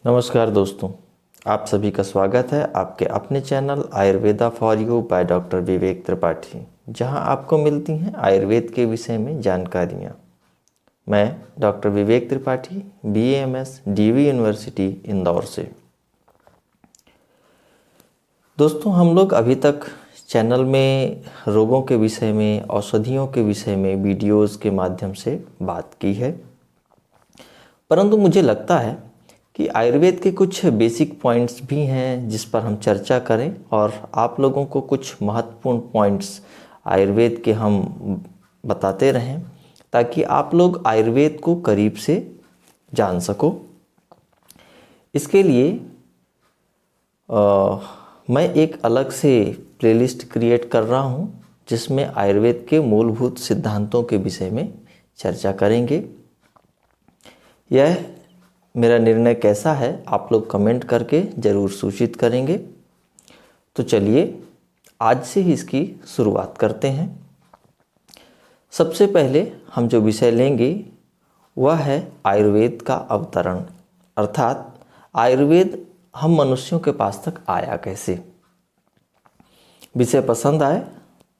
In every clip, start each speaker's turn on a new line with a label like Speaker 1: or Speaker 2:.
Speaker 1: नमस्कार दोस्तों, आप सभी का स्वागत है आपके अपने channel Ayurveda for you by doctor Vivek Tripathi, जहां आपको मिलती हैं आयुर्वेद के विषय में जानकारियां। मैं doctor Vivek Tripathi, BAMS DV university Indore से। दोस्तों, हम लोग अभी तक चैनल में रोगों के विषय में, औषधियों के विषय में वीडियोस के माध्यम से बात की है, परंतु मुझे लगता है कि आयुर्वेद के कुछ बेसिक पॉइंट्स भी हैं जिस पर हम चर्चा करें और आप लोगों को कुछ महत्वपूर्ण पॉइंट्स आयुर्वेद के हम बताते रहें, ताकि आप लोग आयुर्वेद को करीब से जान सको। इसके लिए मैं एक अलग से प्लेलिस्ट क्रिएट कर रहा हूं, जिसमें आयुर्वेद के मूलभूत सिद्धांतों के विषय में चर्चा करेंगे। यह मेरा निर्णय कैसा है आप लोग कमेंट करके ज़रूर सूचित करेंगे। तो चलिए आज से ही इसकी शुरुआत करते हैं। सबसे पहले हम जो विषय लेंगे वह है आयुर्वेद का अवतरण, अर्थात आयुर्वेद हम मनुष्यों के पास तक आया कैसे। विषय पसंद आए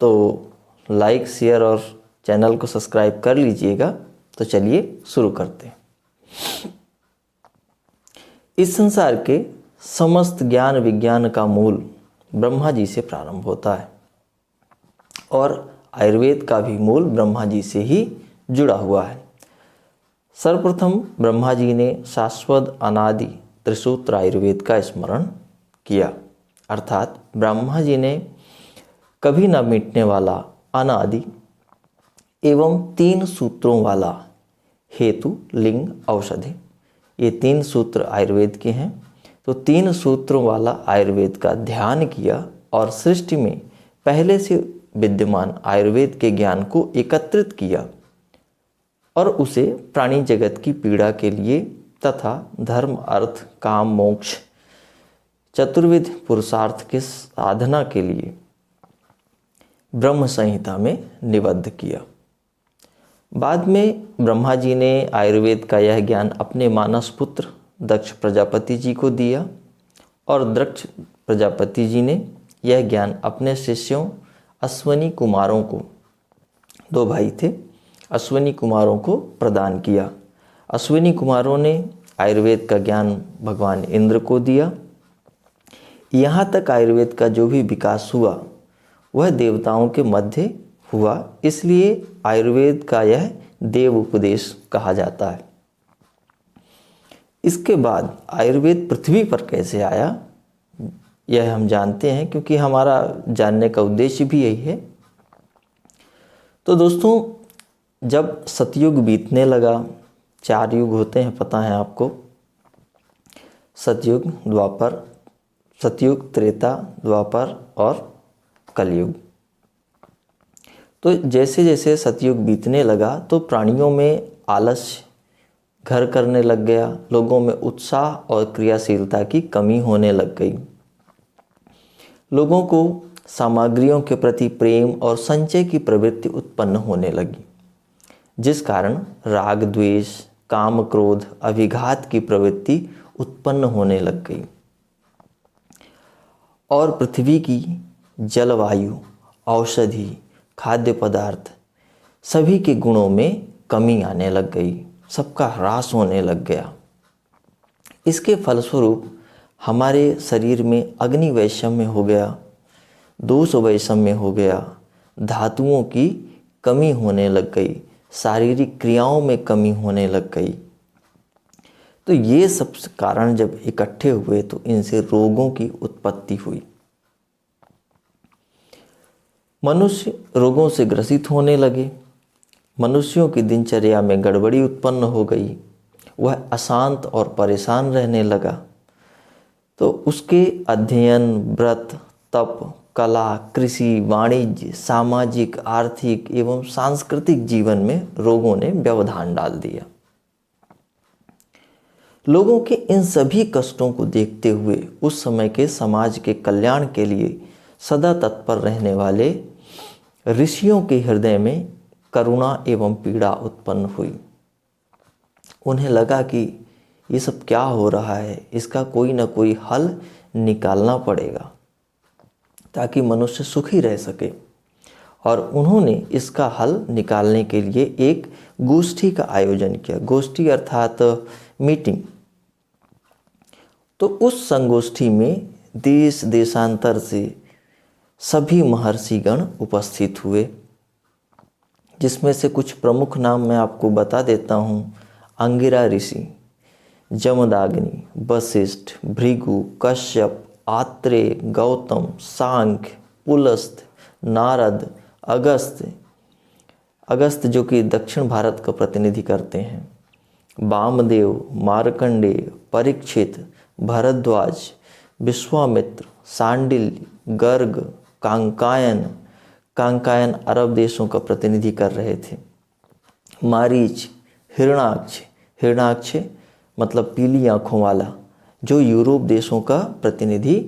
Speaker 1: तो लाइक, शेयर और चैनल को सब्सक्राइब कर लीजिएगा। तो चलिए शुरू करते हैं। इस संसार के समस्त ज्ञान विज्ञान का मूल ब्रह्मा जी से प्रारंभ होता है और आयुर्वेद का भी मूल ब्रह्मा जी से ही जुड़ा हुआ है। सर्वप्रथम ब्रह्मा जी ने शाश्वत अनादि त्रिसूत्र आयुर्वेद का स्मरण किया, अर्थात ब्रह्मा जी ने कभी न मिटने वाला अनादि एवं 3 सूत्रों वाला हेतु, लिंग, औषधि, ये 3 सूत्र आयुर्वेद के हैं। तो 3 सूत्रों वाला आयुर्वेद का ध्यान किया और सृष्टि में पहले से विद्यमान आयुर्वेद के ज्ञान को एकत्रित किया और उसे प्राणी जगत की पीड़ा के लिए तथा धर्म, अर्थ, काम, मोक्ष चतुर्विध पुरुषार्थ के साधना के लिए ब्रह्म संहिता में निबद्ध किया। बाद में ब्रह्मा जी ने आयुर्वेद का यह ज्ञान अपने मानस पुत्र दक्ष प्रजापति जी को दिया और दक्ष प्रजापति जी ने यह ज्ञान अपने शिष्यों अश्विनी कुमारों को, 2 भाई थे, अश्विनी कुमारों को प्रदान किया। अश्विनी कुमारों ने आयुर्वेद का ज्ञान भगवान इंद्र को दिया। यहाँ तक आयुर्वेद का जो भी विकास हुआ वह देवताओं के मध्य हुआ, इसलिए आयुर्वेद का यह देव उपदेश कहा जाता है। इसके बाद आयुर्वेद पृथ्वी पर कैसे आया यह हम जानते हैं, क्योंकि हमारा जानने का उद्देश्य भी यही है। तो दोस्तों, जब सतयुग बीतने लगा, 4 युग होते हैं, पता है आपको, सतयुग, द्वापर, सतयुग, त्रेता, द्वापर और कलयुग। तो जैसे जैसे सतयुग बीतने लगा तो प्राणियों में आलस्य घर करने लग गया, लोगों में उत्साह और क्रियाशीलता की कमी होने लग गई। लोगों को सामग्रियों के प्रति प्रेम और संचय की प्रवृत्ति उत्पन्न होने लगी, जिस कारण राग, द्वेष, काम, क्रोध, अभिघात की प्रवृत्ति उत्पन्न होने लग गई और पृथ्वी की जलवायु, औषधि, खाद्य पदार्थ सभी के गुणों में कमी आने लग गई, सबका ह्रास होने लग गया। इसके फलस्वरूप हमारे शरीर में अग्नि वैषम्य हो गया, दोष वैषम्य हो गया, धातुओं की कमी होने लग गई, शारीरिक क्रियाओं में कमी होने लग गई। तो ये सब कारण जब इकट्ठे हुए तो इनसे रोगों की उत्पत्ति हुई। मनुष्य रोगों से ग्रसित होने लगे, मनुष्यों की दिनचर्या में गड़बड़ी उत्पन्न हो गई, वह अशांत और परेशान रहने लगा। तो उसके अध्ययन, व्रत, तप, कला, कृषि, वाणिज्य, सामाजिक, आर्थिक एवं सांस्कृतिक जीवन में रोगों ने व्यवधान डाल दिया। लोगों के इन सभी कष्टों को देखते हुए उस समय के समाज के कल्याण के लिए सदा तत्पर रहने वाले ऋषियों के हृदय में करुणा एवं पीड़ा उत्पन्न हुई। उन्हें लगा कि ये सब क्या हो रहा है, इसका कोई ना कोई हल निकालना पड़ेगा ताकि मनुष्य सुखी रह सके। और उन्होंने इसका हल निकालने के लिए एक गोष्ठी का आयोजन किया। गोष्ठी अर्थात मीटिंग। तो उस संगोष्ठी में देश देशांतर से सभी महर्षिगण उपस्थित हुए, जिसमें से कुछ प्रमुख नाम मैं आपको बता देता हूँ। अंगिरा ऋषि, जमदाग्नि, वशिष्ठ, भृगु, कश्यप, आत्रेय, गौतम, सांख्य, पुलस्त्य, नारद, अगस्त्य जो कि दक्षिण भारत का प्रतिनिधि करते हैं, वामदेव, मार्कंडेय, परीक्षित, भरद्वाज, विश्वामित्र, सांडिल्य, गर्ग, कांकायन अरब देशों का प्रतिनिधि कर रहे थे, मारीच, हिरणाक्ष मतलब पीली आँखों वाला, जो यूरोप देशों का प्रतिनिधि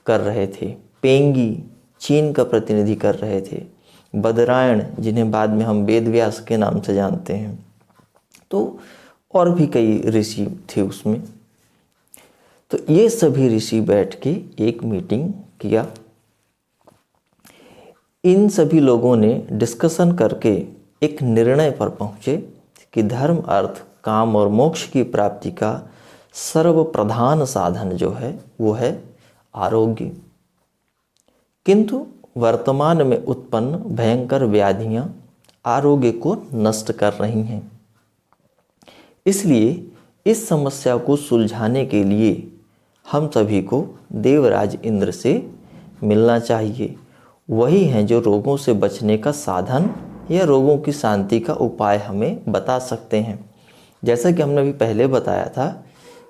Speaker 1: कर रहे थे, पेंगी चीन का प्रतिनिधि कर रहे थे, बदरायण जिन्हें बाद में हम वेदव्यास के नाम से जानते हैं। तो और भी कई ऋषि थे उसमें। तो ये सभी ऋषि बैठ के एक मीटिंग किया। इन सभी लोगों ने डिस्कशन करके एक निर्णय पर पहुँचे कि धर्म, अर्थ, काम और मोक्ष की प्राप्ति का सर्वप्रधान साधन जो है वो है आरोग्य। किंतु वर्तमान में उत्पन्न भयंकर व्याधियां आरोग्य को नष्ट कर रही हैं। इसलिए इस समस्या को सुलझाने के लिए हम सभी को देवराज इंद्र से मिलना चाहिए। वही हैं जो रोगों से बचने का साधन या रोगों की शांति का उपाय हमें बता सकते हैं। जैसा कि हमने अभी पहले बताया था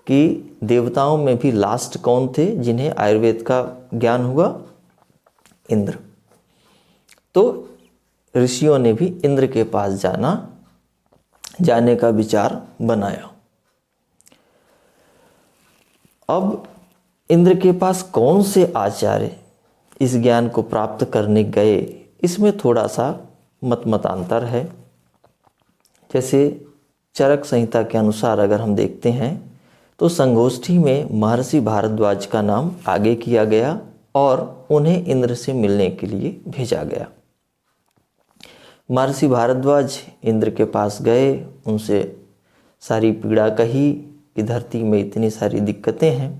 Speaker 1: कि देवताओं में भी लास्ट कौन थे जिन्हें आयुर्वेद का ज्ञान हुआ? इंद्र। तो ऋषियों ने भी इंद्र के पास जाने का विचार बनाया। अब इंद्र के पास कौन से आचार्य इस ज्ञान को प्राप्त करने गए, इसमें थोड़ा सा मतांतर है। जैसे चरक संहिता के अनुसार अगर हम देखते हैं तो संगोष्ठी में महर्षि भारद्वाज का नाम आगे किया गया और उन्हें इंद्र से मिलने के लिए भेजा गया। महर्षि भारद्वाज इंद्र के पास गए, उनसे सारी पीड़ा कही कि धरती में इतनी सारी दिक्कतें हैं,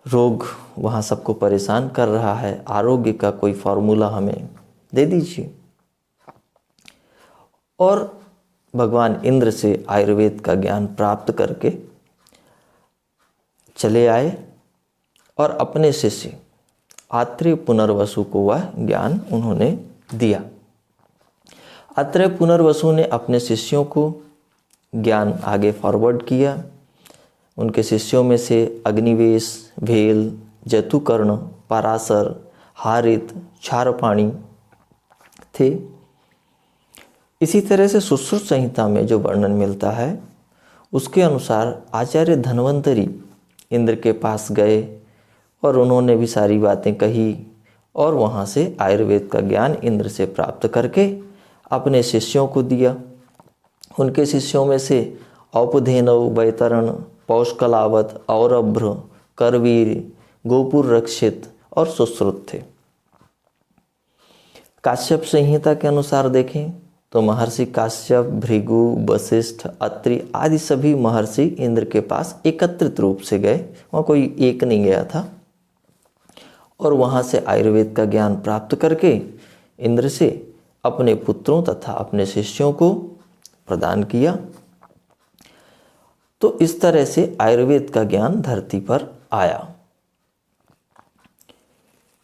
Speaker 1: रोग वहाँ सबको परेशान कर रहा है, आरोग्य का कोई फॉर्मूला हमें दे दीजिए। और भगवान इंद्र से आयुर्वेद का ज्ञान प्राप्त करके चले आए और अपने शिष्य आत्रेय पुनर्वसु को वह ज्ञान उन्होंने दिया। आत्रेय पुनर्वसु ने अपने शिष्यों को ज्ञान आगे फॉरवर्ड किया। उनके शिष्यों में से अग्निवेश, भेल, जतुकर्ण, पराशर, हारित, क्षारपाणी थे। इसी तरह से सुश्रुत संहिता में जो वर्णन मिलता है उसके अनुसार आचार्य धन्वंतरी इंद्र के पास गए और उन्होंने भी सारी बातें कही और वहाँ से आयुर्वेद का ज्ञान इंद्र से प्राप्त करके अपने शिष्यों को दिया। उनके शिष्यों में से औपधेनव, वैतरण, पौष्कलावत, औरभ्र, करवीर, गोपुर रक्षित और सुश्रुत थे। काश्यप संहिता के अनुसार देखें तो महर्षि काश्यप, भृगु, वशिष्ठ, अत्रि आदि सभी महर्षि इंद्र के पास एकत्रित रूप से गए, वहाँ कोई एक नहीं गया था। और वहाँ से आयुर्वेद का ज्ञान प्राप्त करके इंद्र से अपने पुत्रों तथा अपने शिष्यों को प्रदान किया। तो इस तरह से आयुर्वेद का ज्ञान धरती पर आया।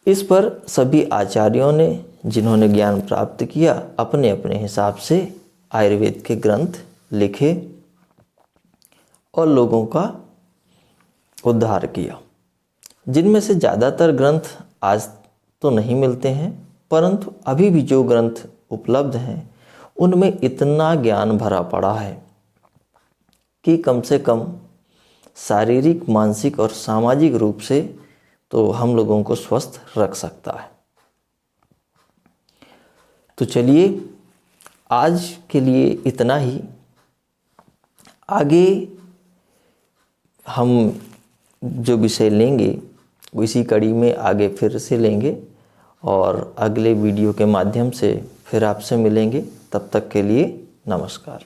Speaker 1: इस पर सभी आचार्यों ने जिन्होंने ज्ञान प्राप्त किया अपने अपने हिसाब से आयुर्वेद के ग्रंथ लिखे और लोगों का उद्धार किया। जिनमें से ज़्यादातर ग्रंथ आज तो नहीं मिलते हैं, परंतु अभी भी जो ग्रंथ उपलब्ध हैं उनमें इतना ज्ञान भरा पड़ा है कि कम से कम शारीरिक, मानसिक और सामाजिक रूप से तो हम लोगों को स्वस्थ रख सकता है। तो चलिए आज के लिए इतना ही। आगे हम जो विषय लेंगे वो इसी कड़ी में आगे फिर से लेंगे और अगले वीडियो के माध्यम से फिर आपसे मिलेंगे। तब तक के लिए नमस्कार।